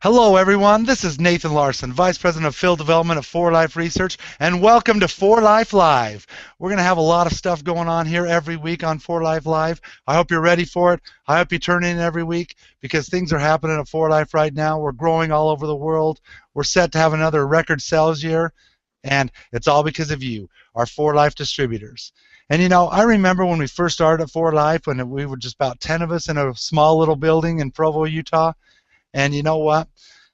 Hello, everyone. This is Nathan Larson, Vice President of Field Development at 4Life Research, and welcome to 4Life Live. We're going to have a lot of stuff going on here every week on 4Life Live. I hope you're ready for it. I hope you turn in every week because things are happening at 4Life right now. We're growing all over the world. We're set to have another record sales year, and it's all because of you, our 4Life distributors. And you know, I remember when we first started at 4Life, when we were just about 10 of us in a small little building in Provo, Utah. And you know what?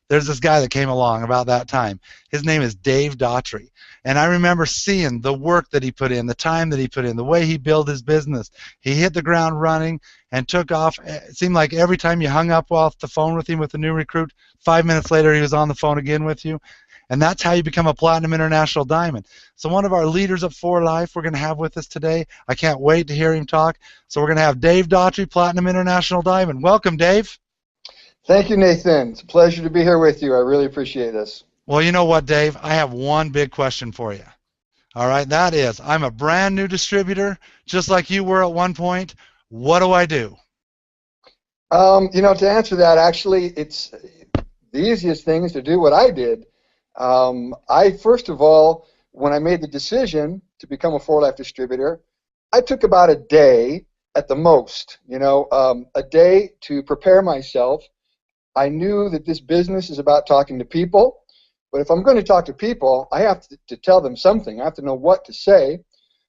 There's this guy that came along about that time. His name is Dave Daughtrey. And I remember seeing the work that he put in, the time that he put in, the way he built his business. He hit the ground running and took off. It seemed like every time you hung up off the phone with him with a new recruit, 5 minutes later he was on the phone again with you. And that's how you become a Platinum International Diamond. So one of our leaders at 4Life we're going to have with us today. I can't wait to hear him talk. So we're going to have Dave Daughtrey, Platinum International Diamond. Welcome, Dave. Thank you, Nathan. It's a pleasure to be here with you. I really appreciate this. Well, you know what, Dave? I have one big question for you. All right, that is, I'm a brand new distributor, just like you were at one point. What do I do? To answer that, actually, it's the easiest thing is to do what I did. First of all, when I made the decision to become a 4Life distributor, I took about a day at the most, a day to prepare myself. I knew that this business is about talking to people, but if I'm going to talk to people, I have to tell them something. I have to know what to say.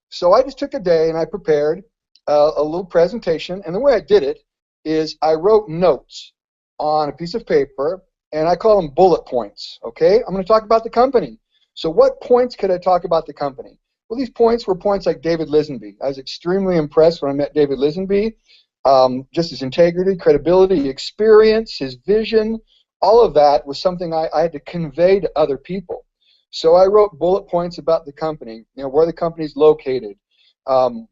So I just took a day and I prepared a little presentation, and the way I did it is I wrote notes on a piece of paper, and I call them bullet points, okay? I'm going to talk about the company. So what points could I talk about the company? Well, these points were points like David Lisenby. I was extremely impressed when I met David Lisenby. Just his integrity, credibility, experience, his vision, all of that was something I had to convey to other people. So I wrote bullet points about the company, where the company is located. And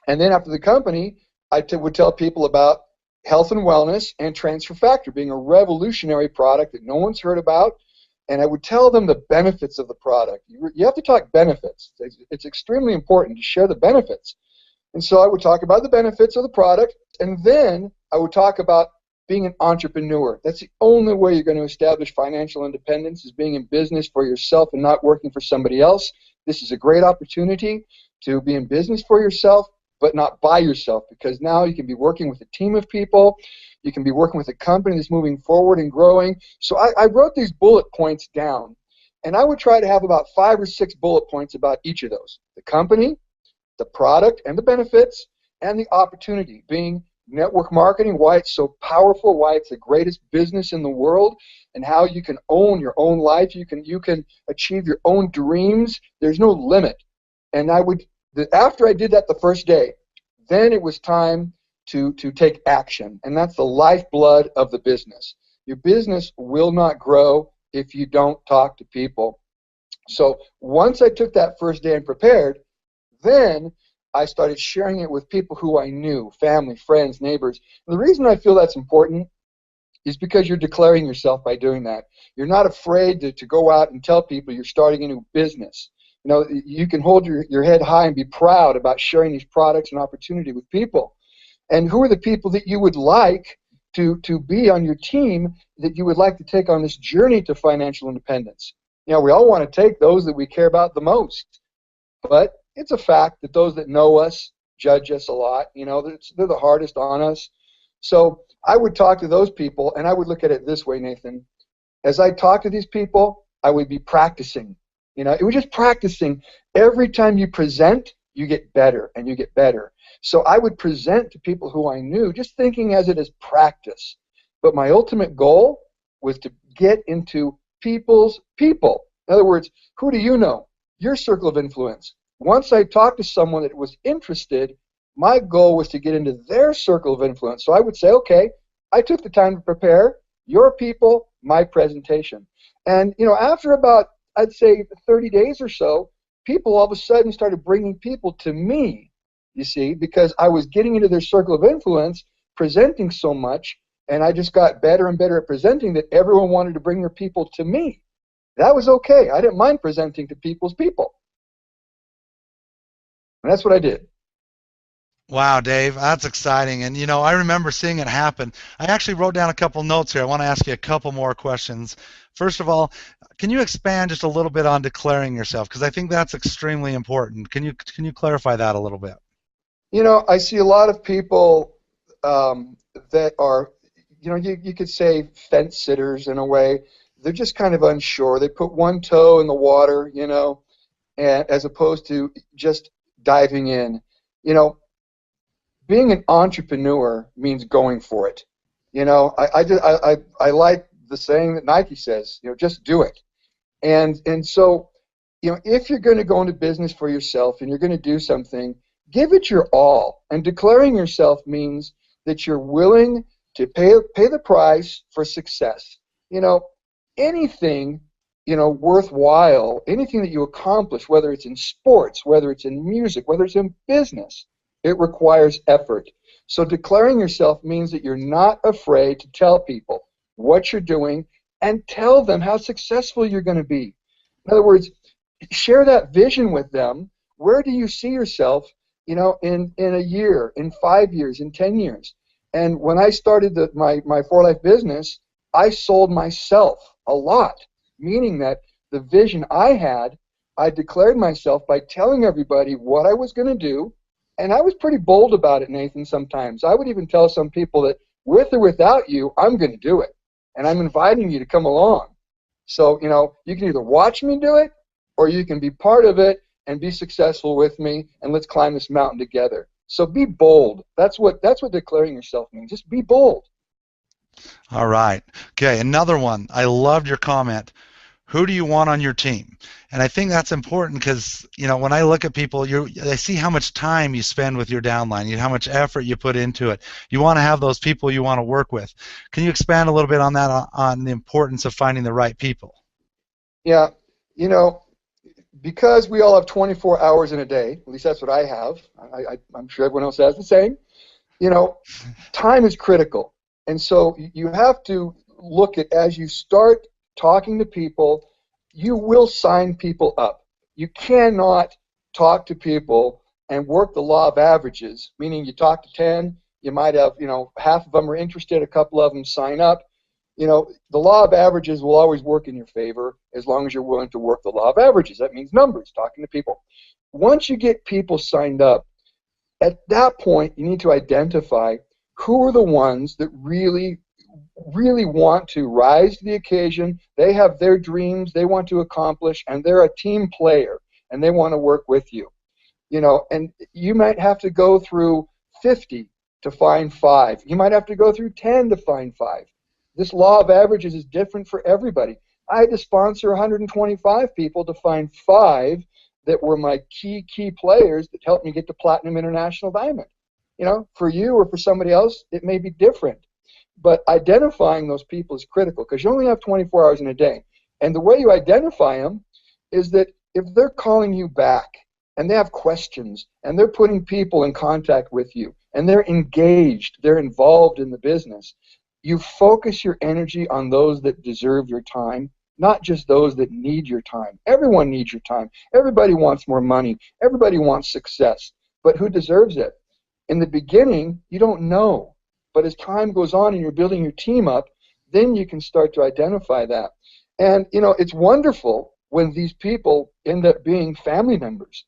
then after the company, I would tell people about health and wellness and Transfer Factor being a revolutionary product that no one's heard about. And I would tell them the benefits of the product. You have to talk benefits. It's extremely important to share the benefits. And so I would talk about the benefits of the product, and then I would talk about being an entrepreneur. That's the only way you're going to establish financial independence, is being in business for yourself and not working for somebody else. This is a great opportunity to be in business for yourself, but not by yourself, because now you can be working with a team of people. You can be working with a company that's moving forward and growing. So I wrote these bullet points down, and I would try to have about 5 or 6 bullet points about each of those. The company, the product and the benefits, and the opportunity, being network marketing, why it's so powerful, why it's the greatest business in the world, and how you can own your own life. You can achieve your own dreams. There's no limit. And after I did that the first day, then it was time to take action, and that's the lifeblood of the business. Your business will not grow if you don't talk to people. So once I took that first day and prepared, then I started sharing it with people who I knew, family, friends, neighbors. And the reason I feel that's important is because you're declaring yourself by doing that. You're not afraid to go out and tell people you're starting a new business. You can hold your head high and be proud about sharing these products and opportunity with people. And who are the people that you would like to be on your team, that you would like to take on this journey to financial independence? We all want to take those that we care about the most. But it's a fact that those that know us judge us a lot. They're the hardest on us. So I would talk to those people, and I would look at it this way, Nathan. As I talk to these people, I would be practicing. It was just practicing. Every time you present, you get better, and you get better. So I would present to people who I knew, just thinking as it is practice. But my ultimate goal was to get into people's people. In other words, who do you know? Your circle of influence. Once I talked to someone that was interested, my goal was to get into their circle of influence. So I would say, okay, I took the time to prepare your people, my presentation. And, after about, I'd say 30 days or so, people all of a sudden started bringing people to me, you see, because I was getting into their circle of influence, presenting so much, and I just got better and better at presenting that everyone wanted to bring their people to me. That was okay. I didn't mind presenting to people's people. And that's what I did. Wow, Dave, that's exciting. And I remember seeing it happen. I actually wrote down a couple notes here. I want to ask you a couple more questions. First of all, can you expand just a little bit on declaring yourself? Because I think that's extremely important. Can you clarify that a little bit? I see a lot of people that are, you could say fence sitters in a way. They're just kind of unsure. They put one toe in the water, and as opposed to just diving in. You know, Being an entrepreneur means going for it. I like the saying that Nike says, just do it. And so, if you're going to go into business for yourself and you're going to do something, give it your all. And declaring yourself means that you're willing to pay the price for success. You know, Anything, worthwhile, anything that you accomplish, whether it's in sports, whether it's in music, whether it's in business, it requires effort. So declaring yourself means that you're not afraid to tell people what you're doing and tell them how successful you're going to be. In other words, share that vision with them. Where do you see yourself, in a year, in 5 years, in 10 years? And when I started my For Life business, I sold myself a lot, meaning that the vision I had, I declared myself by telling everybody what I was going to do. And I was pretty bold about it, Nathan, sometimes. I would even tell some people that with or without you, I'm going to do it. And I'm inviting you to come along. So, you can either watch me do it or you can be part of it and be successful with me, and let's climb this mountain together. So be bold. That's what declaring yourself means. Just be bold. All right. Okay, another one. I loved your comment. Who do you want on your team? And I think that's important because, when I look at people, I see how much time you spend with your downline, how much effort you put into it. You want to have those people you want to work with. Can you expand a little bit on that, on the importance of finding the right people? Yeah, you know, because we all have 24 hours in a day, at least that's what I have. I'm sure everyone else has the same. You know, Time is critical. And so you have to look at, as you start talking to people, you will sign people up. You cannot talk to people and work the law of averages, meaning you talk to 10, you might have, half of them are interested, a couple of them sign up. The law of averages will always work in your favor as long as you're willing to work the law of averages. That means numbers, talking to people. Once you get people signed up, at that point, you need to identify who are the ones that really, really want to rise to the occasion. They have their dreams they want to accomplish, and they're a team player, and they want to work with you. And you might have to go through 50 to find 5. You might have to go through 10 to find 5. This law of averages is different for everybody. I had to sponsor 125 people to find 5 that were my key players that helped me get to Platinum International Diamond. For you or for somebody else, it may be different. But identifying those people is critical because you only have 24 hours in a day. And the way you identify them is that if they're calling you back and they have questions and they're putting people in contact with you and they're engaged, they're involved in the business, you focus your energy on those that deserve your time, not just those that need your time. Everyone needs your time. Everybody wants more money. Everybody wants success. But who deserves it? In the beginning, you don't know. But as time goes on and you're building your team up, then you can start to identify that. And, it's wonderful when these people end up being family members,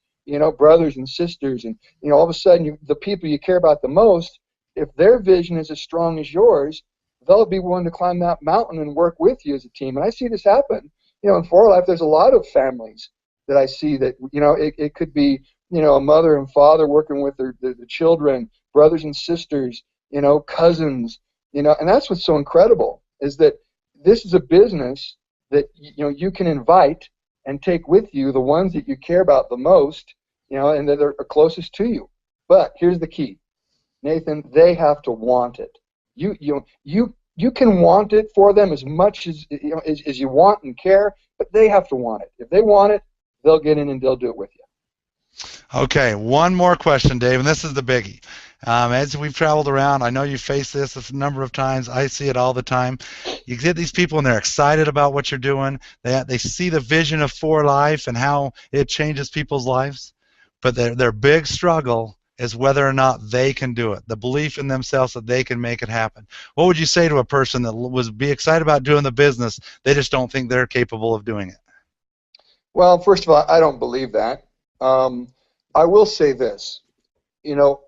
brothers and sisters. And, all of a sudden, the people you care about the most, if their vision is as strong as yours, they'll be willing to climb that mountain and work with you as a team. And I see this happen. In For Life, there's a lot of families that I see that, it could be, a mother and father working with the children, brothers and sisters, cousins, and that's what's so incredible is that this is a business that, you can invite and take with you the ones that you care about the most, and that are closest to you. But here's the key, Nathan, they have to want it. You can want it for them as much as you want and care, but they have to want it. If they want it, they'll get in and they'll do it with you. Okay, one more question, Dave, and this is the biggie. As we've traveled around, I know you face this a number of times. I see it all the time. You get these people, and they're excited about what you're doing. They see the vision of For Life and how it changes people's lives, but their big struggle is whether or not they can do it, the belief in themselves that they can make it happen. What would you say to a person that was be excited about doing the business, they just don't think they're capable of doing it? Well, first of all, I don't believe that. Um, I will say this, you know,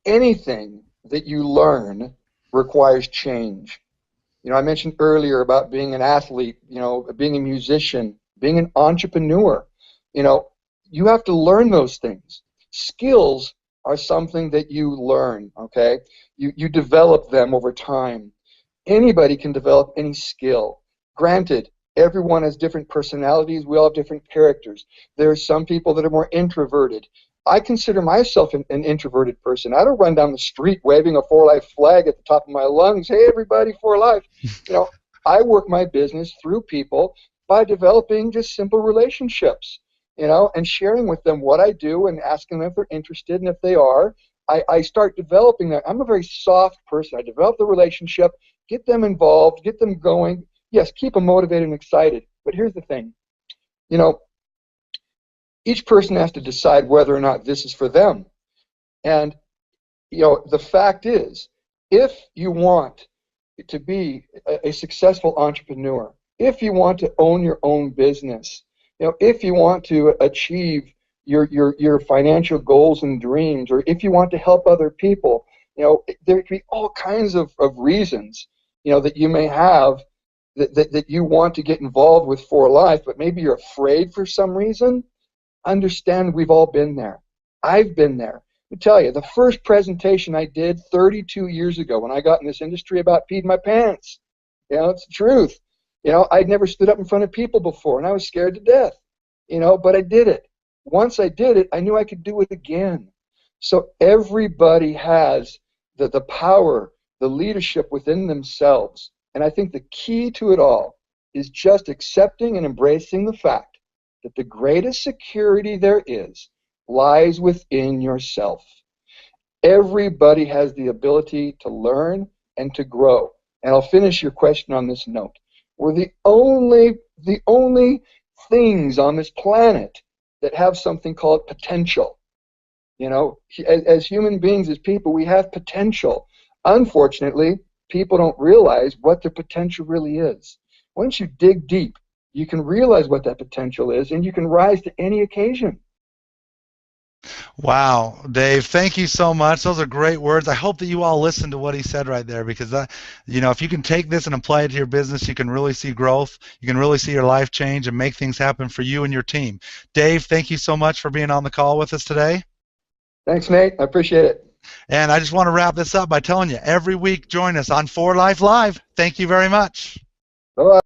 anything that you learn requires change. I mentioned earlier about being an athlete, being a musician, being an entrepreneur. You know, you have to learn those things. Skills are something that you learn, okay? You develop them over time. Anybody can develop any skill. Granted, everyone has different personalities. We all have different characters. There are some people that are more introverted. I consider myself an introverted person. I don't run down the street waving a For Life flag at the top of my lungs. Hey, everybody, For Life. I work my business through people by developing just simple relationships, and sharing with them what I do and asking them if they're interested. And if they are, I start developing that. I'm a very soft person. I develop the relationship, get them involved, get them going. Yes, keep them motivated and excited. But here's the thing. Each person has to decide whether or not this is for them. And, the fact is, if you want to be a successful entrepreneur, if you want to own your own business, if you want to achieve your financial goals and dreams, or if you want to help other people, there can be all kinds of reasons, that you may have that you want to get involved with For Life, but maybe you're afraid for some reason. Understand, we've all been there. I've been there. Let me tell you, the first presentation I did 32 years ago when I got in this industry about peeing my pants. It's the truth. I'd never stood up in front of people before, and I was scared to death. But I did it. Once I did it, I knew I could do it again. So everybody has the power, the leadership within themselves. And I think the key to it all is just accepting and embracing the fact that the greatest security there is lies within yourself. Everybody has the ability to learn and to grow. And I'll finish your question on this note. We're the only things on this planet that have something called potential. As human beings, as people, we have potential. Unfortunately, people don't realize what their potential really is. Once you dig deep, you can realize what that potential is, and you can rise to any occasion. Wow, Dave, thank you so much. Those are great words. I hope that you all listened to what he said right there, because if you can take this and apply it to your business, you can really see growth. You can really see your life change and make things happen for you and your team. Dave, thank you so much for being on the call with us today. Thanks, Nate. I appreciate it. And I just want to wrap this up by telling you, every week join us on For Life Live. Thank you very much. Bye-bye.